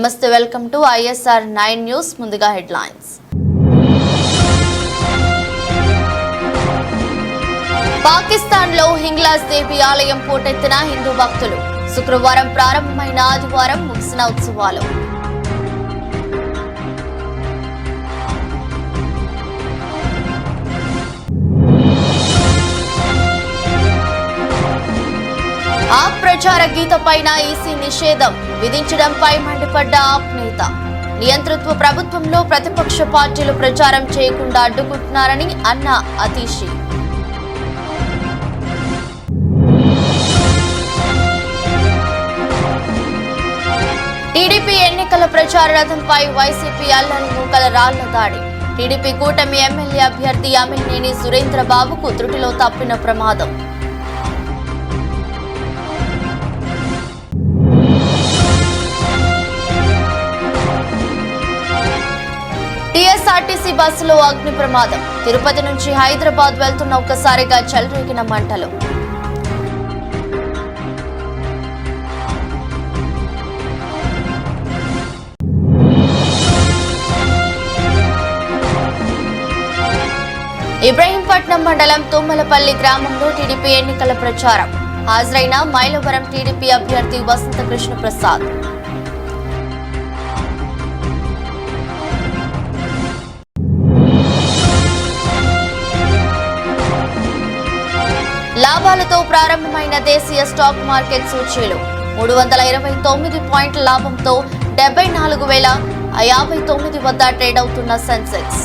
నమస్తే, welcome to ISR 9 news. ముందుగా headlines. Pakistan లో హింగ్లాజ్ దేవి ఆలయం పోటెత్తిన హిందూ భక్తులు. శుక్రవారం ప్రారంభమైన ఆదివారం ముగిసిన ఉత్సవాలు. ఆప్ ప్రచార గీతపైన ఈసీ నిషేధం విధించడంపై మండిపడ్డ ఆప్ నేత. నియంతృత్వ ప్రభుత్వంలో ప్రతిపక్ష పార్టీలు ప్రచారం చేయకుండా అడ్డుకుంటున్నారని అన్న అతీషి. టీడీపీ ఎన్నికల ప్రచార రథంపై వైసీపీ అల్లరి మూకల రాళ్ల దాడి. టీడీపీ కూటమి ఎమ్మెల్యే అభ్యర్థి అమిలినేని సురేంద్రబాబుకు త్రుటిలో తప్పిన ప్రమాదం. టీఎస్ఆర్టీసీ బస్సులో అగ్ని ప్రమాదం. తిరుపతి నుంచి హైదరాబాద్ వెళ్తున్న ఒక్కసారిగా చెలరేగిన మంటలు. ఇబ్రహీంపట్నం మండలం తుమ్మలపల్లి గ్రామంలో టీడీపీ ఎన్నికల ప్రచారం. హాజరైన మైలవరం టీడీపీ అభ్యర్థి వసంత కృష్ణ ప్రసాద్. లాభాలతో ప్రారంభమైన దేశీయ స్టాక్ మార్కెట్ సూచీలు 329 పాయింట్ల లాభంతో 74,059 వద్ద ట్రేడ్ అవుతున్న సెన్సెక్స్.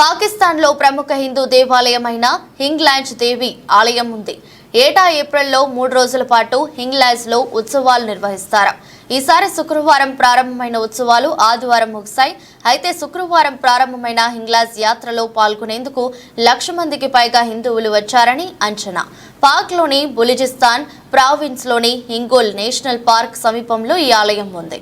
పాకిస్తాన్ లో ప్రముఖ హిందూ దేవాలయమైన హింగ్లాజ్ దేవి ఆలయం ఉంది. ఏటా ఏప్రిల్లో 3 రోజుల పాటు హింగ్లాజ్ లో ఉత్సవాలు నిర్వహిస్తారు. ఈసారి శుక్రవారం ప్రారంభమైన ఉత్సవాలు ఆదివారం ముగిశాయి. అయితే శుక్రవారం ప్రారంభమైన హింగ్లాజ్ యాత్రలో పాల్గొనేందుకు 1,00,000 మందికి పైగా హిందువులు వచ్చారని అంచనా. పాక్ లోని బులిజిస్తాన్ ప్రావిన్స్ లోని హింగోల్ నేషనల్ పార్క్ సమీపంలో ఈ ఆలయం ఉంది.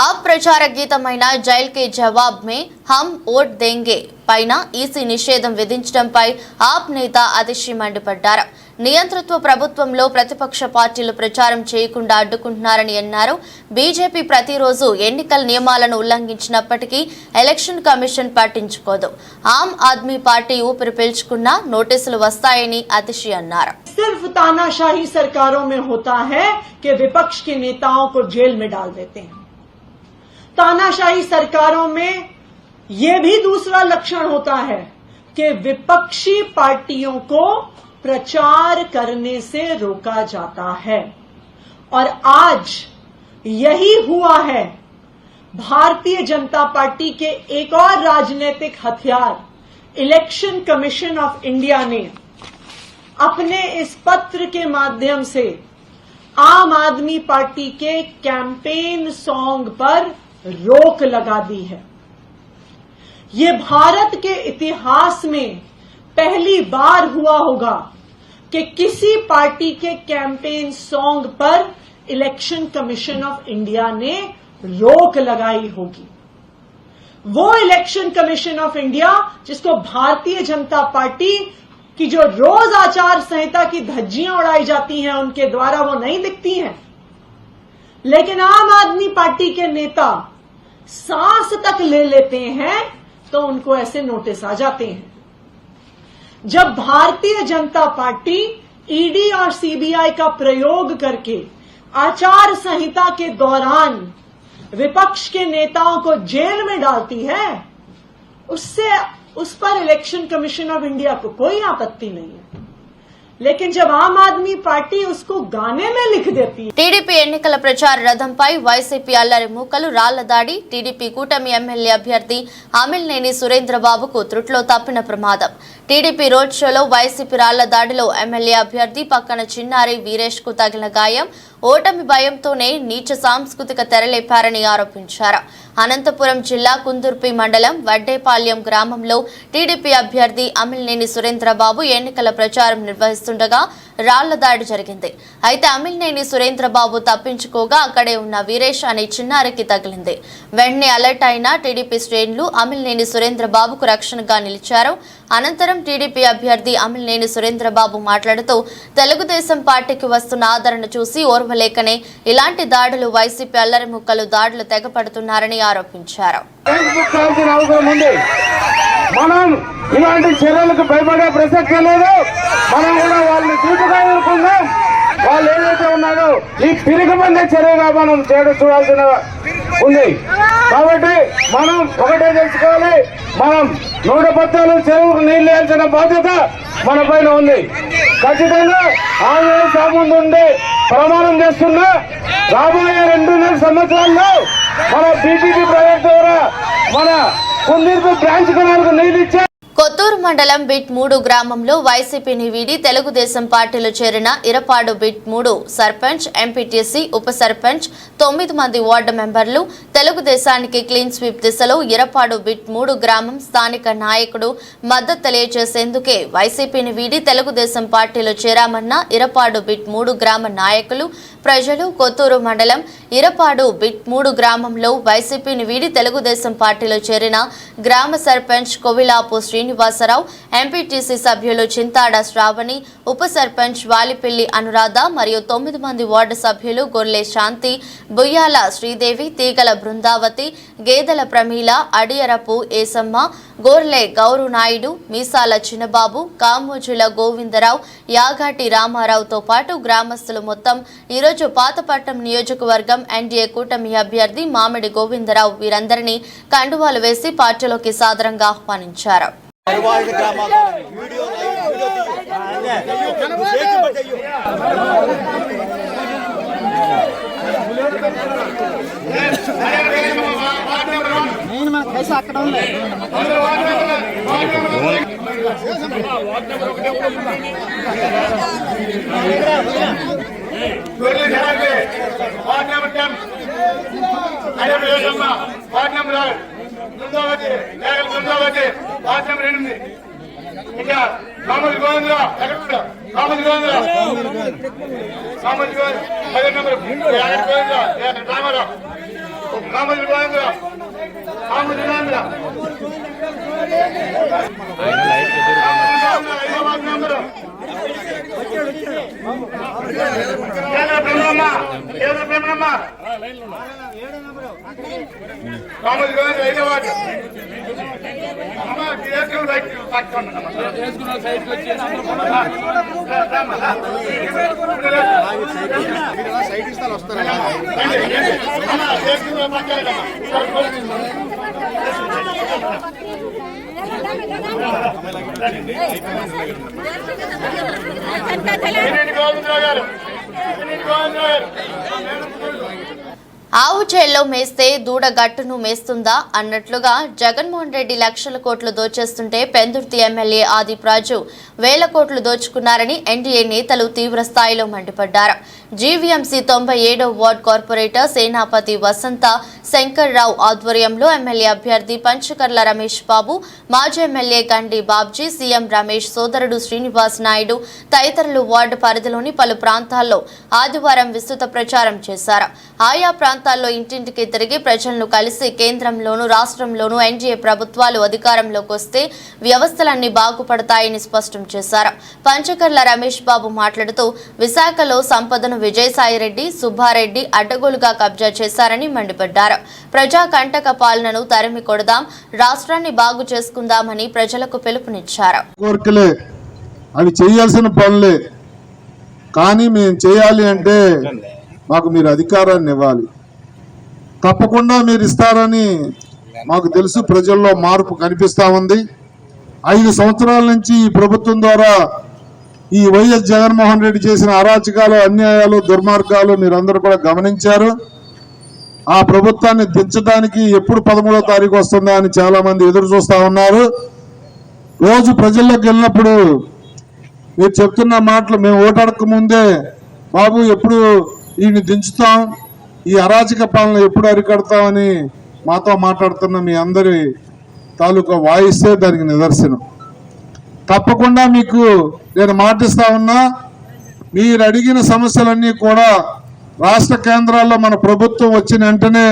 आप ప్రచార గీతమైన జైల్ కే జవాబ్ మే హమ్ ఓట్ దేంగే పైన ఈసీ నిషేధం విధించడంపై ఆప్ నేత అతిషి మండిపడ్డారు. నియంతృత్వ ప్రభుత్వంలో ప్రతిపక్ష పార్టీలు ప్రచారం చేయకుండా అడ్డుకుంటున్నారని అన్నారు. బీజేపీ ప్రతిరోజు ఎన్నికల నియమాలను ఉల్లంఘించినప్పటికీ ఎలక్షన్ కమిషన్ పట్టించుకోదు. ఆమ్ ఆద్మీ పార్టీ ఊపిరి పీల్చుకున్నా నోటీసులు వస్తాయని అతిషి అన్నారు. सिर्फ तानाशाही सरकारों में होता है कि विपक्ष के नेताओं को जेल में डाल देते हैं. तानाशाही सरकारों में यह भी दूसरा लक्षण होता है कि विपक्षी पार्टियों को प्रचार करने से रोका जाता है. और आज यही हुआ है. भारतीय जनता पार्टी के एक और राजनीतिक हथियार इलेक्शन कमीशन ऑफ इंडिया ने अपने इस पत्र के माध्यम से आम आदमी पार्टी के कैंपेन सॉन्ग पर रोक लगा दी है. ये भारत के इतिहास में पहली बार हुआ होगा कि किसी पार्टी के कैंपेन सॉन्ग पर इलेक्शन कमीशन ऑफ इंडिया ने रोक लगाई होगी. वो इलेक्शन कमीशन ऑफ इंडिया जिसको भारतीय जनता पार्टी की जो रोज आचार संहिता की धज्जियां उड़ाई जाती हैं उनके द्वारा वो नहीं दिखती हैं, लेकिन आम आदमी पार्टी के नेता सांस तक ले लेते हैं तो उनको ऐसे नोटिस आ जाते हैं. जब भारतीय जनता पार्टी ईडी और सीबीआई का प्रयोग करके आचार संहिता के दौरान विपक्ष के नेताओं को जेल में डालती है, उस पर इलेक्शन कमीशन ऑफ इंडिया को कोई आपत्ति नहीं है. लेकिन जब आम आदमी पार्टी उसको गाने में लिख देती है। టీడీపీ ఎన్నికల ప్రచార రథంపై వైసీపీ అల్లరి మూకలు రాళ్ల దాడి. టీడీపీ కూటమి ఎమ్మెల్యే అభ్యర్థి అమిలినేని సురేంద్రబాబుకు త్రుట్లో తప్పిన ప్రమాదం. టీడీపీ రోడ్ షోలో వైసీపీ రాళ్ల దాడిలో ఎమ్మెల్యే అభ్యర్థి పక్కన చిన్నారి వీరేష్ కు తగిన గాయం. ఓటమి భయంతోనే నీచ సాంస్కృతిక తెరలేపారని ఆరోపించారు. అనంతపురం జిల్లా కుందుర్పి మండలం వడ్డేపాళ్యం గ్రామంలో టీడీపీ అభ్యర్థి అమిలినేని సురేంద్రబాబు ఎన్నికల ప్రచారం నిర్వహిస్తుండగా రాళ్ల దాడి జరిగింది. అయితే అమిలినేని సురేంద్రబాబు తప్పించుకోగా అక్కడే ఉన్న వీరేష్ అనే చిన్నారికి తగిలింది. వెంటనే అలర్ట్ అయిన టీడీపీ శ్రేణులు అమిలినేని సురేంద్రబాబుకు రక్షణగా నిలిచారు. అనంతరం టీడీపీ అభ్యర్థి అమిలినేని సురేంద్రబాబు మాట్లాడుతూ తెలుగుదేశం పార్టీకి వస్తున్న ఆదరణ చూసి ఓర్వలేకనే ఇలాంటి దాడులు వైసీపీ అల్లరి ముక్కలు దాడులు తెగపడుతున్నారని ఆరోపించారు. మనం ఇలాంటి చర్యలకు భయపడే ప్రసక్తే లేదు. మనం కూడా వాళ్ళని తీర్పుగా ఎదుర్కొందాం. వాళ్ళు ఏదైతే ఉన్నారో ఈ పిరిగిమందే చర్యగా మనం చూడాల్సిన ఉంది. కాబట్టి మనం ఒకటే తెలుసుకోవాలి, మనం 110 చెరువుకు నీళ్లు వేయాల్సిన బాధ్యత మన పైన ఉంది. ఖచ్చితంగా ఆంధ్రప్రదేశ్ ముందు ఉండి ప్రమాణం చేస్తున్నా రాబోయే 2.5 సంవత్సరాల్లో మన బీటీపీ ప్రాజెక్ట్ ద్వారా మన కుందీర్పు బ్రాంచ్ కెనాల్కు నీళ్లు ఇచ్చే. కొత్తూరు మండలం బిట్ 3 గ్రామంలో వైసీపీని వీడి తెలుగుదేశం పార్టీలో చేరిన ఇరపాడు బిట్ 3 సర్పంచ్, ఎంపీటీసీ, ఉప సర్పంచ్, 9 మంది వార్డు మెంబర్లు తెలుగుదేశానికి క్లీన్ స్వీప్ దిశలో ఇరపాడు బిట్ 3 గ్రామం స్థానిక నాయకుడు మద్దతు తెలియజేసేందుకే వైసీపీని వీడి తెలుగుదేశం పార్టీలో చేరామన్న ఇరపాడు బిట్ 3 గ్రామ నాయకులు, ప్రజలు కొత్తూరు మండలం ఇరపాడు బిట్ 3 గ్రామంలో వైసీపీని వీడి తెలుగుదేశం పార్టీలో చేరిన గ్రామ సర్పంచ్ కొవిలాపు శ్రీనివాసరావు, ఎంపీటీసీ సభ్యులు చింతాడ శ్రావణి, ఉప సర్పంచ్ వాలిపిల్లి అనురాధ మరియు 9 మంది వార్డు సభ్యులు గొర్లె శాంతి, బుయ్యాల శ్రీదేవి, తీగల బృందావతి, గేదెల ప్రమీల, అడియరపు ఏసమ్మ, గోర్లె గౌరు నాయుడు, మీసాల చిన్నబాబు, కామోజుల గోవిందరావు, యాగాటి రామారావుతో పాటు గ్రామస్తులు మొత్తం ఈరోజు పాతపట్నం నియోజకవర్గం ఎన్డీఏ కూటమి అభ్యర్థి మామిడి గోవిందరావు వీరందరినీ కండువాలు వేసి పార్టీలోకి సాదరంగా ఆహ్వానించారు. ఇంకా కామల్ గోవిందరా కామల్ గోవిందరా కామల్ కామల్ గోవిందరా కామల్ గోవిందరా కామల్ గోవిందరా 5వ వార్డు సైట్ ఇస్తాను వస్తాను. ఆవు చేల్లో మేస్తే దూడ గట్టును మేస్తుందా అన్నట్లుగా జగన్మోహన్ రెడ్డి లక్షల కోట్లు దోచేస్తుంటే పెందుర్తి ఎమ్మెల్యే ఆదిప్ రాజు వేల కోట్లు దోచుకున్నారని ఎన్డీఏ నేతలు తీవ్ర స్థాయిలో మండిపడ్డారు. జీవీఎంసీ 97వ వార్డు కార్పొరేటర్ సేనాపతి వసంత శంకర్రావు ఆధ్వర్యంలో ఎమ్మెల్యే అభ్యర్థి పంచకర్ల రమేష్ బాబు, మాజీ ఎమ్మెల్యే గండి బాబ్జీ, సీఎం రమేష్ సోదరుడు శ్రీనివాస్ నాయుడు తదితరులు వార్డు పరిధిలోని పలు ప్రాంతాల్లో ఆదివారం విస్తృత ప్రచారం చేశారు. ఆయా ప్రాంతాల్లో ఇంటింటికి తిరిగి ప్రజలను కలిసి కేంద్రంలోనూ రాష్ట్రంలోనూ ఎన్డీఏ ప్రభుత్వాలు అధికారంలోకి వస్తే వ్యవస్థలన్నీ బాగుపడతాయని స్పష్టం చేశారు. పంచకర్ల రమేష్ బాబు మాట్లాడుతూ విశాఖలో సంపదను విజయసాయిరెడ్డి, సుబ్బారెడ్డి అడ్డగోలుగా కబ్జా చేశారని మండిపడ్డారు. ప్రజా కంటక పాలనను తరిమి కొడదాం, రాష్ట్రాన్ని బాగు చేసుకుందామని ప్రజలకు పిలుపునిచ్చారు. అవి చేయాల్సిన పనులే, కానీ మేము చేయాలి అంటే మాకు మీరు అధికారాన్ని ఇవ్వాలి. తప్పకుండా మీరు ఇస్తారని మాకు తెలుసు. ప్రజల్లో మార్పు కనిపిస్తా ఉంది. 5 సంవత్సరాల నుంచి ఈ ప్రభుత్వం ద్వారా ఈ వైఎస్ జగన్మోహన్ రెడ్డి చేసిన అరాచకాలు, అన్యాయాలు, దుర్మార్గాలు మీరందరూ కూడా గమనించారు. ఆ ప్రభుత్వాన్ని దించడానికి ఎప్పుడు 13వ తారీఖు వస్తుందా అని చాలా మంది ఎదురు చూస్తా ఉన్నారు. రోజు ప్రజల్లోకి వెళ్ళినప్పుడు మీరు చెప్తున్న మాటలు మేము ఓటాడక ముందే, బాబు ఎప్పుడు ఈయన్ని దించుతాం, ఈ అరాచక పాలన ఎప్పుడు అరికడతామని మాతో మాట్లాడుతున్న మీ అందరి తాలూకా వాయిస్తే దానికి నిదర్శనం. తప్పకుండా మీకు నేను మాటిస్తా ఉన్నా, మీరు అడిగిన సమస్యలన్నీ కూడా రాష్ట్ర కేంద్రాల్లో మన ప్రభుత్వం వచ్చిన వెంటనే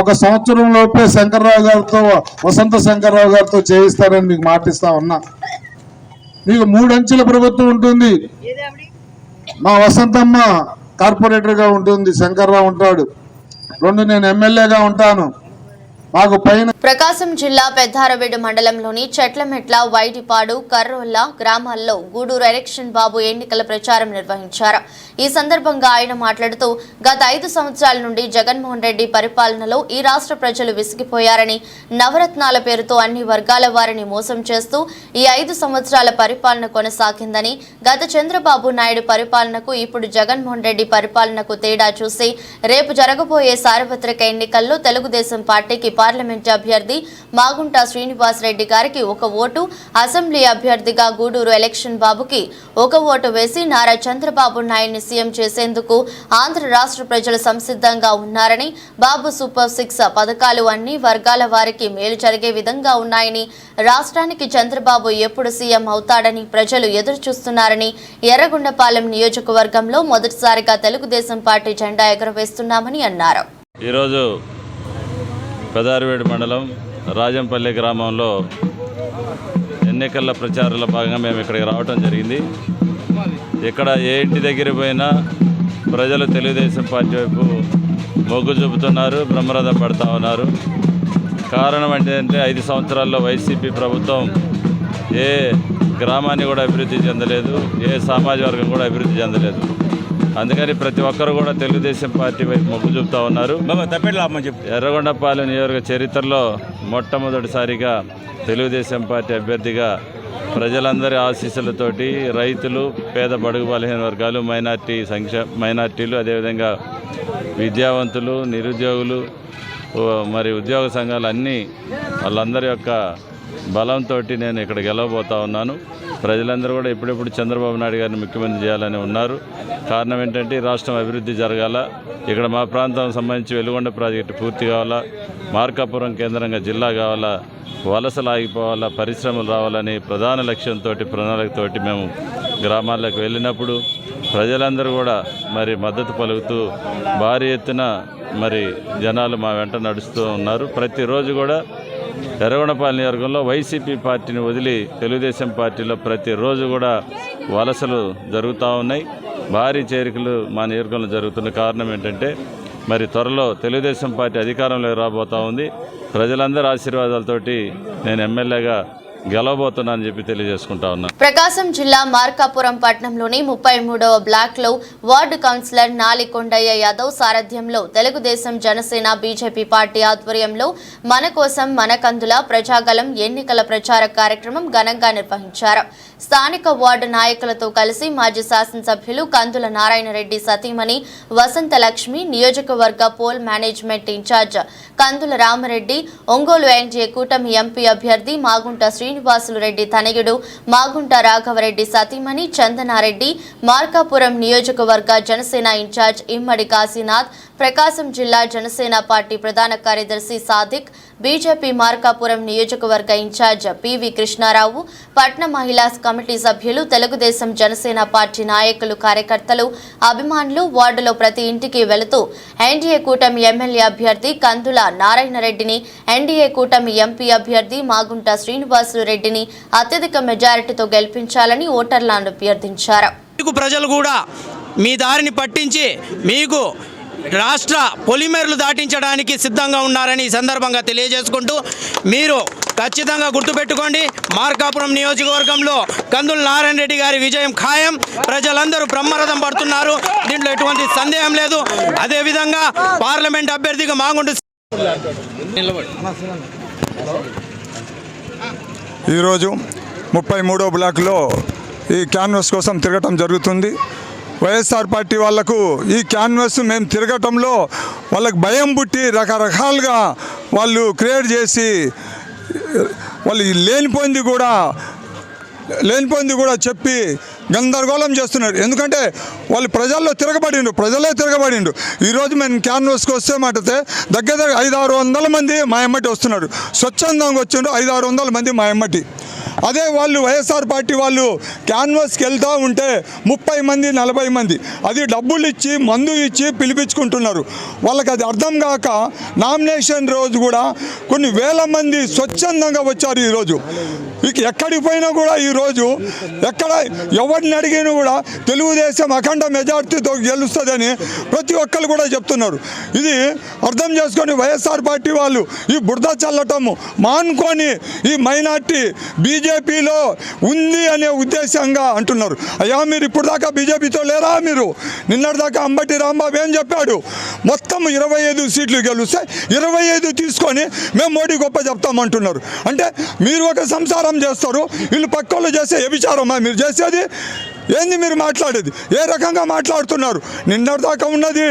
1 సంవత్సరం లోపే శంకర్రావు గారితో, వసంత శంకర్రావు గారితో చేయిస్తారని మీకు మాటిస్తా ఉన్నా. మీకు 3 అంచెల ప్రభుత్వం ఉంటుంది. మా వసంతమ్మ కార్పొరేటర్గా ఉంటుంది, శంకర్రావు ఉంటాడు, 2 నేను ఎమ్మెల్యేగా ఉంటాను. మాకు పైన ప్రకాశం జిల్లా పెద్దారవీడు మండలంలోని చెట్లమెట్ల, వైటిపాడు, కర్రోల్ల గ్రామాల్లో గూడూరు ఎలక్షన్ బాబు ఎన్నికల ప్రచారం నిర్వహించారు. ఈ సందర్భంగా ఆయన మాట్లాడుతూ, గత 5 సంవత్సరాల నుండి జగన్మోహన్ రెడ్డి పరిపాలనలో ఈ రాష్ట్ర ప్రజలు విసిగిపోయారని, నవరత్నాల పేరుతో అన్ని వర్గాల వారిని మోసం చేస్తూ ఈ 5 సంవత్సరాల పరిపాలన కొనసాగిందని, గత చంద్రబాబు నాయుడు పరిపాలనకు ఇప్పుడు జగన్మోహన్ రెడ్డి పరిపాలనకు తేడా చూసి రేపు జరగబోయే సార్వత్రిక ఎన్నికల్లో తెలుగుదేశం పార్టీకి పార్లమెంట్ అభ్యర్థి మాగుంట శ్రీనివాస్ రెడ్డి గారికి 1 ఓటు, అసెంబ్లీ అభ్యర్థిగా గూడూరు ఎలక్షన్ బాబుకి 1 ఓటు వేసి నారా చంద్రబాబు నాయుడిని సీఎం చేసేందుకు ఆంధ్ర రాష్ట్ర ప్రజలు సంసిద్ధంగా ఉన్నారని, బాబు సూపర్ 6 పథకాలు అన్ని వర్గాల వారికి మేలు జరిగే విధంగా ఉన్నాయని, రాష్ట్రానికి చంద్రబాబు ఎప్పుడు సీఎం అవుతాడని ప్రజలు ఎదురు చూస్తున్నారని, ఎర్రగొండపాలెం నియోజకవర్గంలో మొదటిసారిగా తెలుగుదేశం పార్టీ జెండా ఎగురవేస్తున్నామని అన్నారు. ఈరోజు పెదారవేడు మండలం రాజంపల్లి గ్రామంలో ఎన్నికల ప్రచారంలో భాగంగా మేము ఇక్కడికి రావడం జరిగింది. ఇక్కడ ఏ ఇంటి దగ్గర పోయినా ప్రజలు తెలుగుదేశం పార్టీ వైపు మొగ్గు చూపుతున్నారు, బ్రహ్మరథం పడుతూ ఉన్నారు. కారణం ఏంటంటే 5 సంవత్సరాల్లో వైసీపీ ప్రభుత్వం ఏ గ్రామాన్ని కూడా అభివృద్ధి చెందలేదు, ఏ సామాజిక వర్గం కూడా అభివృద్ధి చెందలేదు. అందుకని ప్రతి ఒక్కరు కూడా తెలుగుదేశం పార్టీ వైపు మొగ్గు చూపుతూ ఉన్నారు. ఎర్రగొండపాలెం నియోజక చరిత్రలో మొట్టమొదటిసారిగా తెలుగుదేశం పార్టీ అభ్యర్థిగా ప్రజలందరి ఆశీస్సులతోటి రైతులు, పేద బడుగు బలహీన వర్గాలు, మైనార్టీలు, అదేవిధంగా విద్యావంతులు, నిరుద్యోగులు, మరి ఉద్యోగ సంఘాలు అన్నీ వాళ్ళందరి యొక్క బలంతో నేను ఇక్కడ గెలవబోతా ఉన్నాను. ప్రజలందరూ కూడా ఎప్పుడెప్పుడు చంద్రబాబు నాయుడు గారిని ముఖ్యమంత్రి చేయాలని ఉన్నారు. కారణం ఏంటంటే రాష్ట్రం అభివృద్ధి జరగాల, ఇక్కడ మా ప్రాంతం సంబంధించి వెలుగొండ ప్రాజెక్టు పూర్తి కావాలా, మార్కాపురం కేంద్రంగా జిల్లా కావాలా, వలసలు ఆగిపోవాలా, పరిశ్రమలు రావాలని ప్రధాన లక్ష్యంతో, ప్రణాళికతోటి మేము గ్రామాల్లోకి వెళ్ళినప్పుడు ప్రజలందరూ కూడా మరి మద్దతు పలుకుతూ భారీ ఎత్తున మరి జనాలు మా వెంట నడుస్తూ ఉన్నారు. ప్రతిరోజు కూడా ఎర్రగొండపాలెం నియోజకవర్గంలో వైసీపీ పార్టీని వదిలి తెలుగుదేశం పార్టీలో ప్రతిరోజు కూడా వలసలు జరుగుతూ ఉన్నాయి. భారీ చేరికలు మా నియోజకవర్గంలో జరుగుతున్న కారణం ఏంటంటే మరి త్వరలో తెలుగుదేశం పార్టీ అధికారంలోకి రాబోతూ ఉంది. ప్రజలందరి ఆశీర్వాదాలతోటి నేను ఎమ్మెల్యేగా గెలవబోతున్నానని చెప్పి తెలియజేసుకుంటా ఉన్నా. ప్రకాశం జిల్లా మార్కాపురం పట్టణంలోని 33వ బ్లాక్ లో వార్డు కౌన్సిలర్ నాలికొండయ్య యాదవ్ సారథ్యంలో తెలుగుదేశం, జనసేన, బీజేపీ పార్టీ ఆధ్వర్యంలో మన కోసం మన కందుల ప్రజాగలం ఎన్నికల ప్రచార కార్యక్రమం ఘనంగా నిర్వహించారు. స్థానిక వార్డు నాయకులతో కలిసి మాజీ శాసనసభ్యులు కందుల నారాయణరెడ్డి సతీమణి వసంత లక్ష్మి, నియోజకవర్గ పోల్ మేనేజ్మెంట్ ఇన్ఛార్జ్ కందుల రామరెడ్డి, ఒంగోలు ఎన్డీఏ కూటమి ఎంపీ అభ్యర్థి మాగుంట శ్రీనివాసులు రెడ్డి తనయుడు మాగుంట రాఘవరెడ్డి సతీమణి చందనారెడ్డి, మార్కాపురం నియోజకవర్గ జనసేన ఇన్ఛార్జ్ ఇమ్మడి కాశీనాథ్, ప్రకాశం జిల్లా జనసేన పార్టీ ప్రధాన కార్యదర్శి సాదిక్, బీజేపీ మార్కాపురం నియోజకవర్గ ఇన్ఛార్జ్ పివి కృష్ణారావు, పట్న మహిళా కమిటీ సభ్యులు, తెలుగుదేశం, జనసేన పార్టీ నాయకులు, కార్యకర్తలు, అభిమానులు వార్డులో ప్రతి ఇంటికి వెళుతూ ఎన్డీఏ కూటమి ఎమ్మెల్యే అభ్యర్థి కందుల నారాయణరెడ్డిని, ఎన్డీఏ కూటమి ఎంపీ అభ్యర్థి మాగుంట శ్రీనివాసులు రెడ్డిని అత్యధిక మెజారిటీతో గెలిపించాలని ఓటర్లను అభ్యర్థించారు. ప్రజలు కూడా మీ దారిని పట్టించి మీకు రాష్ట్ర పొలిమేరలు దాటించడానికి సిద్ధంగా ఉన్నారని ఈ సందర్భంగా తెలియజేసుకుంటూ, మీరు ఖచ్చితంగా గుర్తుపెట్టుకోండి, మార్కాపురం నియోజకవర్గంలో కందుల నారాయణ రెడ్డి గారి విజయం ఖాయం. ప్రజలందరూ బ్రహ్మరథం పడుతున్నారు, దీంట్లో ఎటువంటి సందేహం లేదు. అదేవిధంగా పార్లమెంట్ అభ్యర్థిగా మాగుంట ఈరోజు 33వ బ్లాక్లో ఈ క్యాన్వాస్ కోసం తిరగటం జరుగుతుంది. వైఎస్ఆర్ పార్టీ వాళ్లకు ఈ క్యాన్వాస్ మేము తిరగటంలో వాళ్ళకి భయం పుట్టి రకరకాలుగా వాళ్ళు క్రియేట్ చేసి వాళ్ళు లేనిపోయింది కూడా చెప్పి గందరగోళం చేస్తున్నారు. ఎందుకంటే వాళ్ళు ప్రజల్లో ప్రజలే తిరగబడిండు. ఈరోజు మేము క్యాన్వాస్కి వస్తే మాటితే దగ్గర 500-600 మంది మా ఎమ్మటి వస్తున్నారు. స్వచ్ఛందంగా వచ్చిండ్రు 500-600 మంది మా ఎమ్మటి. అదే వాళ్ళు వైఎస్ఆర్ పార్టీ వాళ్ళు క్యాన్వాస్కి వెళ్తూ ఉంటే 30 మంది 40 మంది అది డబ్బులు ఇచ్చి మందు ఇచ్చి పిలిపించుకుంటున్నారు. వాళ్ళకి అది అర్థం కాక నామినేషన్ రోజు కూడా కొన్ని వేల మంది స్వచ్ఛందంగా వచ్చారు. ఈరోజు ఎక్కడికి పోయినా కూడా ఈరోజు ఎక్కడ ఎవరిని అడిగినా కూడా తెలుగుదేశం అఖండ మెజార్టీతో గెలుస్తుందని ప్రతి ఒక్కరు కూడా చెప్తున్నారు. ఇది అర్థం చేసుకొని వైఎస్ఆర్ పార్టీ వాళ్ళు ఈ బురద చల్లటము మానుకొని ఈ మైనార్టీ బీజేపీలో ఉంది అనే ఉద్దేశంగా అంటున్నారు. అయ్యా మీరు ఇప్పుడు దాకా బీజేపీతో లేరా? మీరు నిన్నటిదాకా అంబటి రాంబాబు ఏం చెప్పాడు? మొత్తం 25 సీట్లు గెలుస్తే 25 తీసుకొని మేము మోడీ గొప్ప చెప్తామంటున్నారు. అంటే మీరు ఒక సంసారం చేస్తారు, వీళ్ళు పక్కోళ్ళు చేసే వ్యభిచారమా మీరు చేసేది? ఏంది మీరు మాట్లాడేది? ఏ రకంగా మాట్లాడుతున్నారు? నిన్నటిదాకా ఉన్నది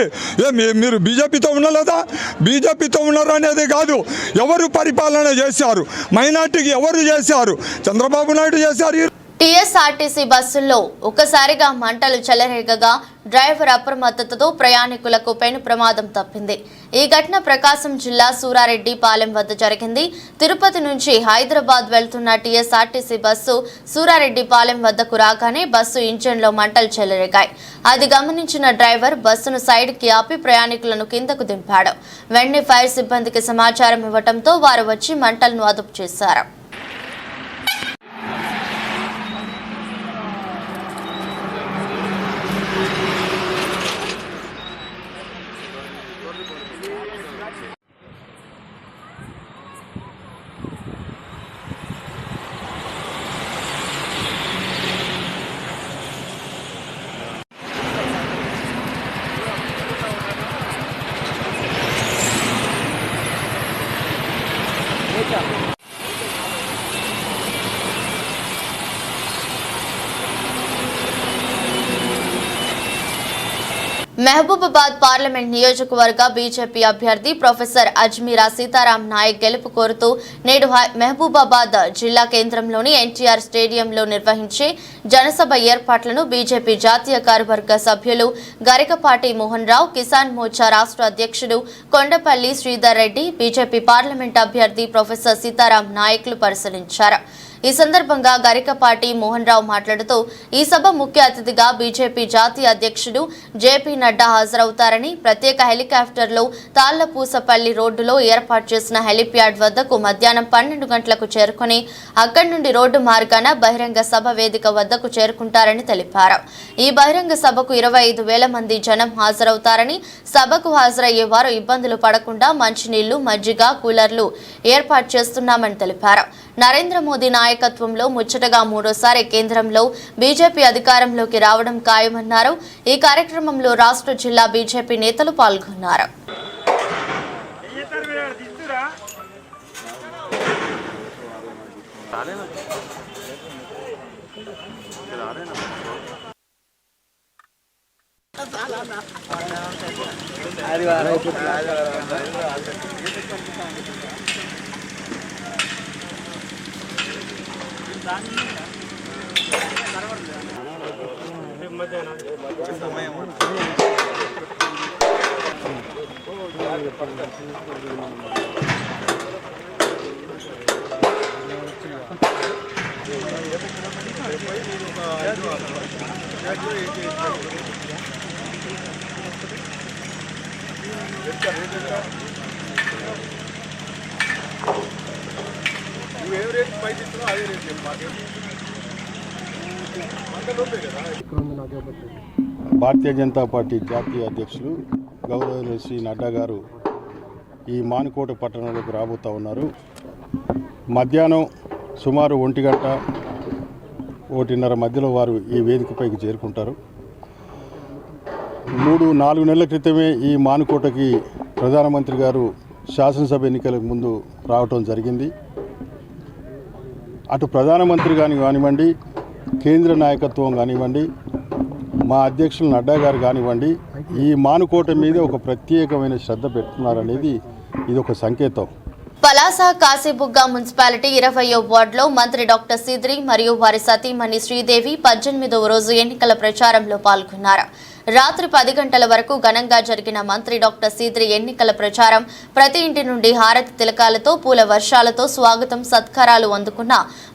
మీరు బీజేపీతో ఉండలేదా? బీజేపీతో ఉన్నారు అనేది కాదు, ఎవరు పరిపాలన చేశారు, మైనార్టీకి ఎవరు చేశారు? చంద్రబాబు నాయుడు చేశారు. టీఎస్ఆర్టీసీ బస్సుల్లో ఒక్కసారిగా మంటలు చెలరేగగా డ్రైవర్ అప్రమత్తతతో ప్రయాణికులకు పెను ప్రమాదం తప్పింది. ఈ ఘటన ప్రకాశం జిల్లా సూరారెడ్డిపాలెం వద్ద జరిగింది. తిరుపతి నుంచి హైదరాబాద్ వెళ్తున్న టీఎస్ఆర్టీసీ బస్సు సూరారెడ్డిపాలెం వద్దకు రాగానే బస్సు ఇంజన్లో మంటలు చెలరేగాయి. అది గమనించిన డ్రైవర్ బస్సును సైడ్కి ఆపి ప్రయాణికులను కిందకు దింపాడు. వెంటనే ఫైర్ సిబ్బందికి సమాచారం ఇవ్వడంతో వారు వచ్చి మంటలను అదుపు చేశారు. మహబూబాబాద్ పార్లమెంట్ నియోజకవర్గ బీజేపీ అభ్యర్థి ప్రొఫెసర్ అజ్మీరా సీతారాం నాయక్ గెలుపు కోరుతూ నేడు మహబూబాబాద్ జిల్లా కేంద్రంలోని ఎన్టీఆర్ స్టేడియంలో నిర్వహించే జనసభ ఏర్పాట్లను బీజేపీ జాతీయ కార్యవర్గ సభ్యులు గరికపాటి మోహన్ రావు, కిసాన్ మోర్చా రాష్ట్ర అధ్యక్షుడు కొండపల్లి శ్రీధర్ రెడ్డి, బీజేపీ పార్లమెంట్ అభ్యర్థి ప్రొఫెసర్ సీతారాం నాయక్లు పరిశీలించారు. ఈ సందర్భంగా గరికపాటి మోహన్ రావు మాట్లాడుతూ ఈ సభ ముఖ్య అతిథిగా బీజేపీ జాతీయ అధ్యక్షుడు జేపీ నడ్డా హాజరవుతారని, ప్రత్యేక హెలికాప్టర్లో తాళ్లపూసపల్లి రోడ్డులో ఏర్పాటు చేసిన హెలిప్యాడ్ వద్దకు మధ్యాహ్నం 12 గంటలకు చేరుకుని అక్కడి నుండి రోడ్డు మార్గాన బహిరంగ సభ వేదిక వద్దకు చేరుకుంటారని తెలిపారు. ఈ బహిరంగ సభకు 25,000 మంది జనం హాజరవుతారని, సభకు హాజరయ్యే వారు ఇబ్బందులు పడకుండా మంచినీళ్లు, మజ్జిగ, కూలర్లు ఏర్పాటు చేస్తున్నామని తెలిపారు. నరేంద్ర మోదీ నాయకత్వంలో ముచ్చటగా 3వ కేంద్రంలో బీజేపీ అధికారంలోకి రావడం ఖాయమన్నారు. ఈ కార్యక్రమంలో రాష్ట్ర జిల్లా బీజేపీ నేతలు పాల్గొన్నారు. భారతీయ జనతా పార్టీ జాతీయ అధ్యక్షులు గౌరవనీయులు శ్రీ నడ్డా గారు ఈ మానుకోట పట్టణంలోకి రాబోతూ ఉన్నారు. మధ్యాహ్నం సుమారు 1 గంట 1:30 మధ్యలో వారు ఈ వేదికపైకి చేరుకుంటారు. 3-4 నెలల క్రితమే ఈ మానుకోటకి ప్రధానమంత్రి గారు శాసనసభ ఎన్నికలకు ముందు రావటం జరిగింది. అటు ప్రధానమంత్రి కానివ్వండి, కేంద్ర నాయకత్వం కానివ్వండి, మా అధ్యక్షులు నడ్డా గారు కానివ్వండి, ఈ మానుకోట మీద ఒక ప్రత్యేకమైన శ్రద్ధ పెడుతున్నారనేది ఇది ఒక సంకేతం. పలాస కాశీబుగ్గ మున్సిపాలిటీ 20వ వార్డులో మంత్రి డాక్టర్ సీద్రి మరియు వారి సతీమణి శ్రీదేవి 18వ రోజు ఎన్నికల ప్రచారంలో పాల్గొన్నారు. రాత్రి 10 గంటల వరకు ఘనంగా జరిగిన మంత్రి డాక్టర్ సీద్రి ఎన్నికల ప్రచారం ప్రతి ఇంటి నుండి హారతి తిలకాలతో పూల వర్షాలతో స్వాగతం సత్కారాలు అందుకున్న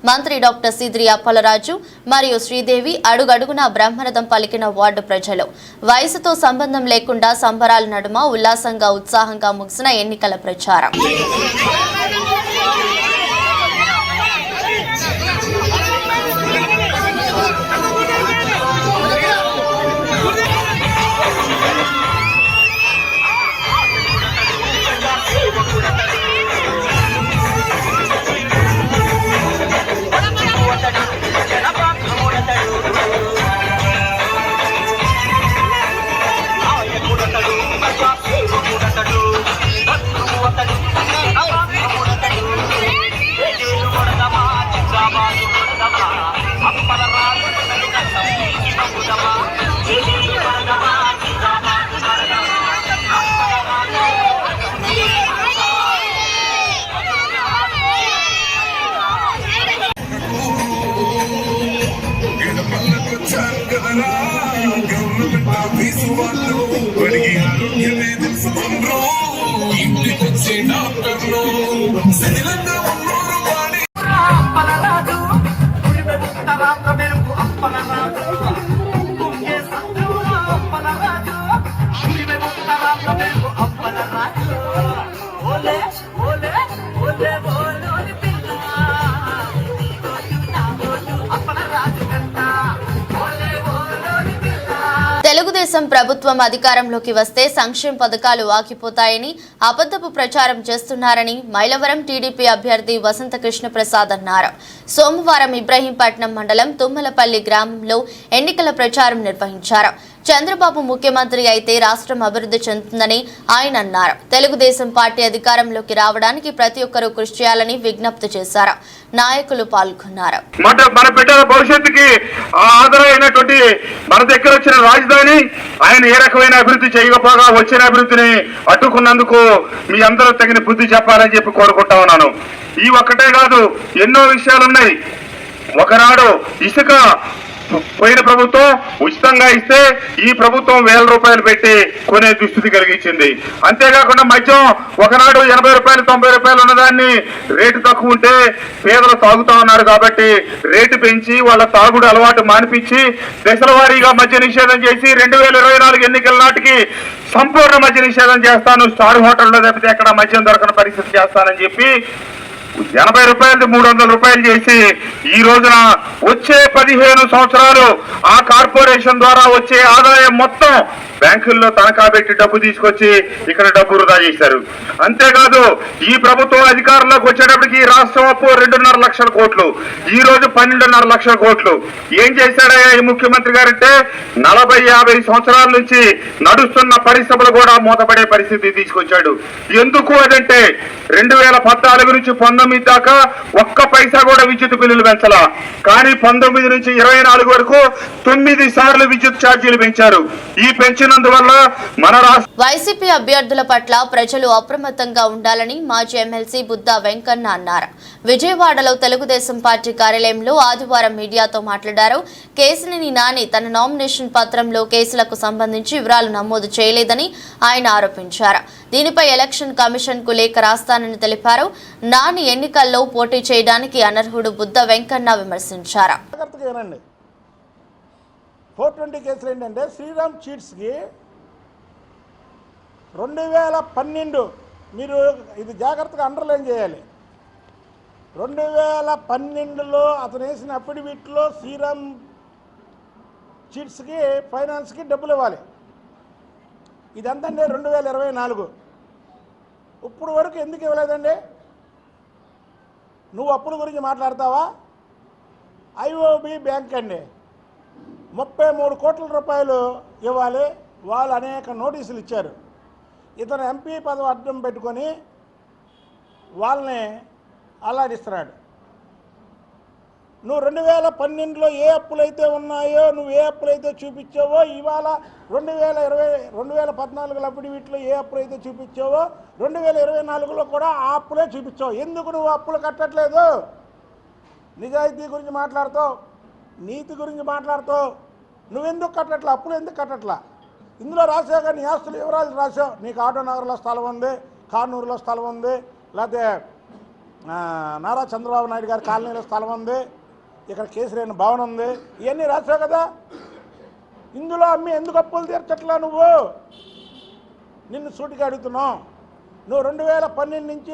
మంత్రి డాక్టర్ సీద్రి అప్పలరాజు మరియు శ్రీదేవి అడుగడుగునా బ్రహ్మరథం పలికిన వార్డు ప్రజలు వయసుతో సంబంధం లేకుండా సంబరాల నడుమ ఉల్లాసంగా ఉత్సాహంగా ముగిసిన ఎన్నికల ప్రచారం. తెలుగుదేశం ప్రభుత్వం అధికారంలోకి వస్తే సంక్షేమ పథకాలు ఆగిపోతాయని అబద్ధపు ప్రచారం చేస్తున్నారని మైలవరం టీడీపీ అభ్యర్థి వసంత కృష్ణ ప్రసాద్ అన్నారు. సోమవారం ఇబ్రహీంపట్నం మండలం తుమ్మలపల్లి గ్రామంలో ఎన్నికల ప్రచారం నిర్వహించారు. చంద్రబాబు ముఖ్యమంత్రి అయితే రాష్ట్రం అభివృద్ధి చెందుతుందని ఆయన అన్నారు. తెలుగుదేశం పార్టీ అధికారంలోకి రావడానికి ప్రతి ఒక్కరూ కృషి చేయాలని విజ్ఞప్తి చేశారు. నాయకులు పాల్గొన్నారు. మన బిడ్డల భవిష్యత్తుకి ఆధారమైనటువంటి మన దగ్గర వచ్చిన రాజధాని ఆయన ఏ రకమైన అభివృద్ధి చేయకపోగా వచ్చిన అభివృద్ధిని అడ్డుకున్నందుకు మీ అందరూ తగిన బుద్ధి చెప్పాలని చెప్పి కోరుకుంటా ఉన్నాను. ఈ ఒక్కటే కాదు, ఎన్నో విషయాలున్నాయి. ఒకనాడు ఇసుక పోయిన ప్రభుత్వం ఉచితంగా ఇస్తే ఈ ప్రభుత్వం 1000 రూపాయలు పెట్టి కొనే దుస్థితి కలిగించింది. అంతేకాకుండా మద్యం ఒకనాడు 80 రూపాయలు 90 రూపాయలు ఉన్నదాన్ని రేటు తక్కువ ఉంటే పేదలు తాగుతా ఉన్నారు కాబట్టి రేటు పెంచి వాళ్ళ తాగుడు అలవాటు మానిపించి దశల వారీగా మద్య నిషేధం చేసి 2024 ఎన్నికల నాటికి సంపూర్ణ మద్య నిషేధం చేస్తాను, స్టార్ హోటల్లో తప్పితే ఎక్కడ మద్యం దొరకని పరిస్థితి చేస్తానని చెప్పి 80 రూపాయలు 300 రూపాయలు చేసి ఈ రోజున వచ్చే 15 సంవత్సరాలు ఆ కార్పొరేషన్ ద్వారా వచ్చే ఆదాయం మొత్తం బ్యాంకుల్లో తనఖా పెట్టి డబ్బు తీసుకొచ్చి ఇక్కడ డబ్బు వృధా చేశారు. అంతేకాదు ఈ ప్రభుత్వం అధికారంలోకి వచ్చేటప్పటికి ఈ రాష్ట్రం అప్పు 2.5 లక్షల కోట్లు, ఈ రోజు 12.5 లక్షల కోట్లు. ఏం చేశాడయ్యా ఈ ముఖ్యమంత్రి గారంటే 40-50 సంవత్సరాల నుంచి నడుస్తున్న పరిశ్రమలు కూడా మూతపడే పరిస్థితి తీసుకొచ్చాడు. ఎందుకు అదంటే 2014 నుంచి 19 దాకా ఒక్క పైసా కూడా విద్యుత్ బిల్లులు పెంచలా, కానీ 19 నుంచి 24 వరకు 9 సార్లు విద్యుత్ ఛార్జీలు పెంచారు. ఈ పెంచినందువల్ల మన వైసీపీ అభ్యర్థుల పట్ల ప్రజలు అప్రమత్తంగా ఉండాలని మాజీ ఎమ్మెల్సీ బుద్దా వెంకన్న అన్నారు. విజయవాడలో తెలుగుదేశం పార్టీ కార్యాలయంలో ఆదివారం మీడియాతో మాట్లాడారు. కేసినేని నాని తన నామినేషన్ పత్రంలో కేసులకు సంబంధించి వివరాలు నమోదు చేయలేదని ఆయన ఆరోపించారు. దీనిపై ఎలక్షన్ కమిషన్ కు లేఖ రాస్తానని తెలిపారు. నాని ఎన్నికల్లో పోటీ చేయడానికి అనర్హుడు బుద్దా వెంకన్న విమర్శించారు. 420 కేసులు ఏంటంటే శ్రీరామ్ చీట్స్కి 2012 మీరు ఇది జాగ్రత్తగా అండర్లైన్ చేయాలి. 2012లో అతను వేసిన అఫిడవిట్లో శ్రీరామ్ చీట్స్కి ఫైనాన్స్కి డబ్బులు ఇవ్వాలి. ఇదంతా 2024. ఇప్పుడు వరకు ఎందుకు ఇవ్వలేదండి? నువ్వు అప్పుల గురించి మాట్లాడతావా? ఐఓబి బ్యాంక్ అండి 33 కోట్ల రూపాయలు ఇవ్వాలి. వాళ్ళు అనేక నోటీసులు ఇచ్చారు. ఇతను ఎంపీ పదవి అడ్డం పెట్టుకొని వాళ్ళని అల్లాడిస్తున్నాడు. నువ్వు 2012లో ఏ అప్పులైతే ఉన్నాయో, నువ్వు ఏ అప్పులైతే చూపించావో, ఇవాళ 2014 అఫిడవిట్లో ఏ అప్పులైతే చూపించావో 2024లో కూడా ఆ అప్పులే చూపించావు. ఎందుకు నువ్వు అప్పులు కట్టట్లేదు? నిజాయితీ గురించి మాట్లాడుతావు, నీతి గురించి మాట్లాడుతావు, నువ్వెందుకు కట్టట్లా? అప్పులు ఎందుకు కట్టట్లా? ఇందులో రాసావు కానీ నీ ఆస్తులు వివరాలు రాసావు. నీకు ఆటోనగర్లో స్థలం ఉంది, కానూరులో స్థలం ఉంది, లేకపోతే నారా చంద్రబాబు నాయుడు గారి కాలనీలో స్థలం ఉంది, ఇక్కడ కేసీఆర్ భవన్ ఉంది, ఇవన్నీ రాసావు కదా. ఇందులో అమ్మి ఎందుకు అప్పులు తీర్చట్లా నువ్వు? నిన్ను సూటిగా అడుగుతున్నావు. నువ్వు 2012 నుంచి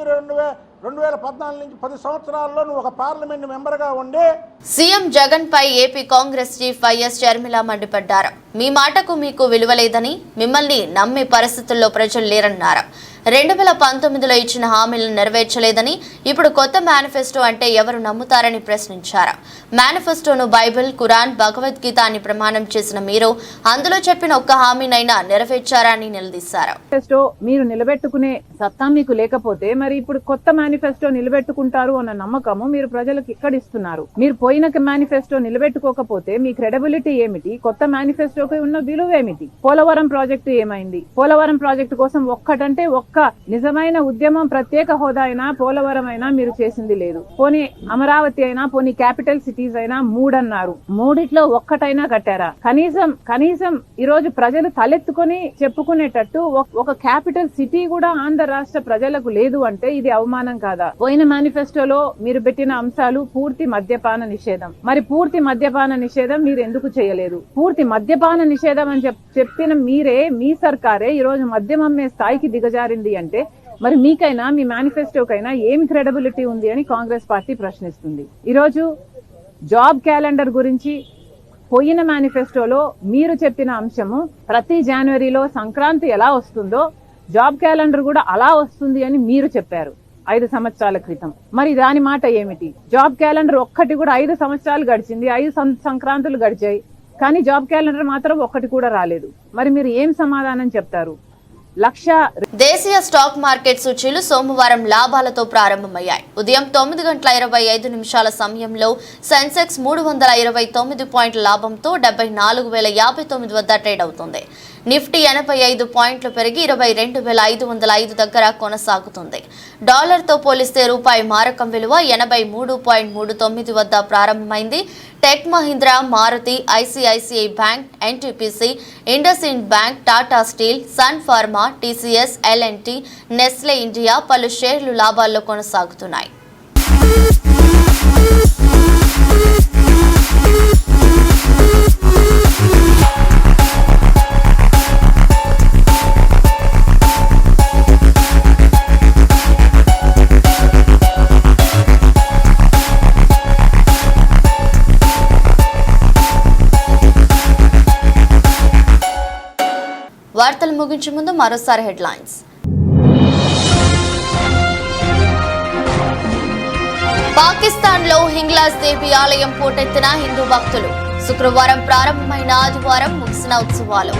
2014 నుంచి 10 సంవత్సరాల్లో నువ్వు ఒక పార్లమెంట్ మెంబర్గా ఉండి సీఎం జగన్ పై AP Congress chief YS Sharmila మండిపడ్డారు. మీ మాటకు మీకు విలువ లేదని, మిమ్మల్ని నమ్మే పరిస్థితుల్లో ప్రజలు లేరన్నారు. 2019లో ఇచ్చిన హామీలను నెరవేర్చలేదని, ఇప్పుడు కొత్త మేనిఫెస్టో అంటే ఎవరు నమ్ముతారని ప్రశ్నించారు. మేనిఫెస్టోను బైబిల్, ఖురాన్, భగవద్గీత అని ప్రమాణం చేసిన మీరు అందులో చెప్పిన ఒక్క హామీనైనా నెరవేర్చారా అని నిలదీశారు. మేనిఫెస్టో మీరు నిలబెట్టుకునే సత్తా మీకు లేకపోతే మరి ఇప్పుడు కొత్త మేనిఫెస్టో నిలబెట్టుకుంటారు అన్న నమ్మకము మీరు ప్రజలకు ఇక్కడ ఇస్తున్నారు. మీరు పోయిన మేనిఫెస్టో నిలబెట్టుకోకపోతే మీ క్రెడిబిలిటీ ఏమిటి? కొత్త మేనిఫెస్టోకి ఉన్న విలువ ఏమిటి? పోలవరం ప్రాజెక్టు ఏమైంది? పోలవరం ప్రాజెక్టు కోసం ఒక్కటంటే ఒక్క నిజమైన ఉద్యమం, ప్రత్యేక హోదా అయినా, పోలవరం అయినా మీరు చేసింది లేదు. పోనీ అమరావతి అయినా, పోనీ క్యాపిటల్ సిటీస్ అయినా 3 అన్నారు. 3 ఒక్కటైనా కట్టారా? కనీసం ఈ రోజు ప్రజలు తలెత్తుకొని చెప్పుకునేటట్టు ఒక క్యాపిటల్ సిటీ కూడా ఆంధ్ర రాష్ట్ర ప్రజలకు లేదు అంటే ఇది అవమానం కాదా? పోయిన మేనిఫెస్టోలో మీరు పెట్టిన అంశాలు పూర్తి మద్యపాన నిషేధం. మరి పూర్తి మద్యపాన నిషేధం మీరు ఎందుకు చేయలేదు? పూర్తి మద్యపాన నిషేధం అని చెప్పిన మీరే, మీ సర్కారే ఈ రోజు మద్యం అమ్మే స్థాయికి దిగజారింది అంటే మరి మీకైనా, మీ మేనిఫెస్టోకైనా ఏమి క్రెడిబిలిటీ ఉంది అని కాంగ్రెస్ పార్టీ ప్రశ్నిస్తుంది. ఈరోజు జాబ్ క్యాలెండర్ గురించి పోయిన మేనిఫెస్టోలో మీరు చెప్పిన అంశము ప్రతి జనవరిలో సంక్రాంతి ఎలా వస్తుందో జాబ్ క్యాలెండర్ కూడా అలా వస్తుంది అని మీరు చెప్పారు 5 సంవత్సరాల క్రితం. మరి దాని మాట ఏమిటి? జాబ్ క్యాలెండర్ ఒక్కటి కూడా 5 సంవత్సరాలు గడిచింది, 5 సంక్రాంతులు గడిచాయి, కానీ జాబ్ క్యాలెండర్ మాత్రం ఒక్కటి కూడా రాలేదు. మరి మీరు ఏం సమాధానం చెప్తారు? దేశీయ స్టాక్ మార్కెట్ సూచీలు సోమవారం లాభాలతో ప్రారంభమయ్యాయి. ఉదయం 9:25 సమయంలో సెన్సెక్స్ 329 పాయింట్ల లాభంతో 74,059 వద్ద ట్రేడ్ అవుతుంది. నిఫ్టీ 85 పాయింట్లు పెరిగి 22,505 దగ్గర కొనసాగుతుంది. డాలర్తో పోలిస్తే రూపాయి మారకం విలువ 83.39 వద్ద ప్రారంభమైంది. Tech Mahindra, Maruti, ICICI bank, NTPC, IndusInd bank, Tata Steel, Sun Pharma, TCS, L&T, Nestle India పలు షేర్లు లాభాల్లో కొనసాగుతున్నాయి. వార్తలు ముగించే ముందు మరోసారి హెడ్లైన్స్. పాకిస్తాన్లో హింగ్లాజ్ దేవి ఆలయం పోటెత్తిన హిందూ భక్తులు. శుక్రవారం ప్రారంభమైన ఆదివారం ముగిసిన ఉత్సవాలు.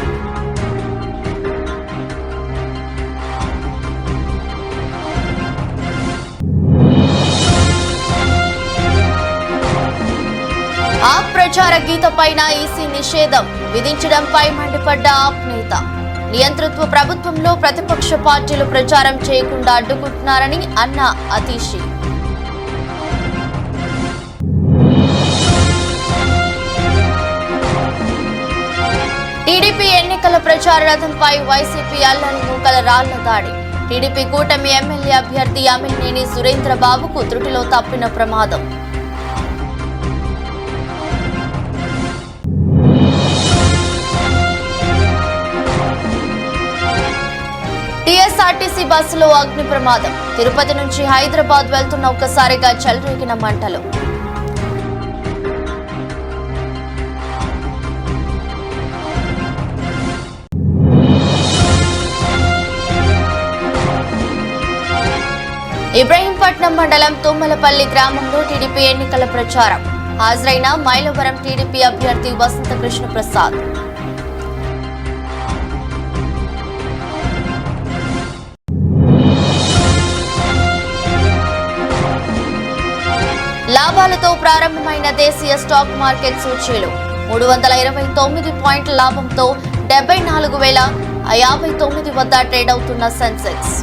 ఆప్ ప్రచార గీతపైన ఈసీ నిషేధం విధించడంపై మండిపడ్డ ఆప్ నేత. నియంతృత్వ ప్రభుత్వంలో ప్రతిపక్ష పార్టీలు ప్రచారం చేయకుండా అడ్డుకుంటున్నారని అన్న అతీషి. టీడీపీ ఎన్నికల ప్రచార రథంపై వైసీపీ అల్లరి మూకల రాళ్ల దాడి. టీడీపీ కూటమి ఎమ్మెల్యే అభ్యర్థి అమిలినేని సురేంద్రబాబుకు త్రుటిలో తప్పిన ప్రమాదం. టీఎస్ఆర్టీసీ బస్సులో అగ్ని ప్రమాదం. తిరుపతి నుంచి హైదరాబాద్ వెళ్తున్న ఒక్కసారిగా చెలరేగిన మంటలు. ఇబ్రహీంపట్నం మండలం తుమ్మలపల్లి గ్రామంలో టీడీపీ ఎన్నికల ప్రచారం. హాజరైన మైలవరం టీడీపీ అభ్యర్థి వసంత కృష్ణ ప్రసాద్. లాభాల లాభాలతో ప్రారంభమైన దేశీయ స్టాక్ మార్కెట్ సూచీలు 329 పాయింట్ల లాభంతో 74,059 వద్ద ట్రేడ్ అవుతున్న సెన్సెక్స్.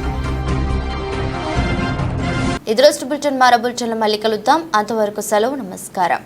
ఇది రోజు బులెటిన్. మరో బులెటిన్లో మళ్ళీ కలుద్దాం. అంతవరకు సెలవు. నమస్కారం.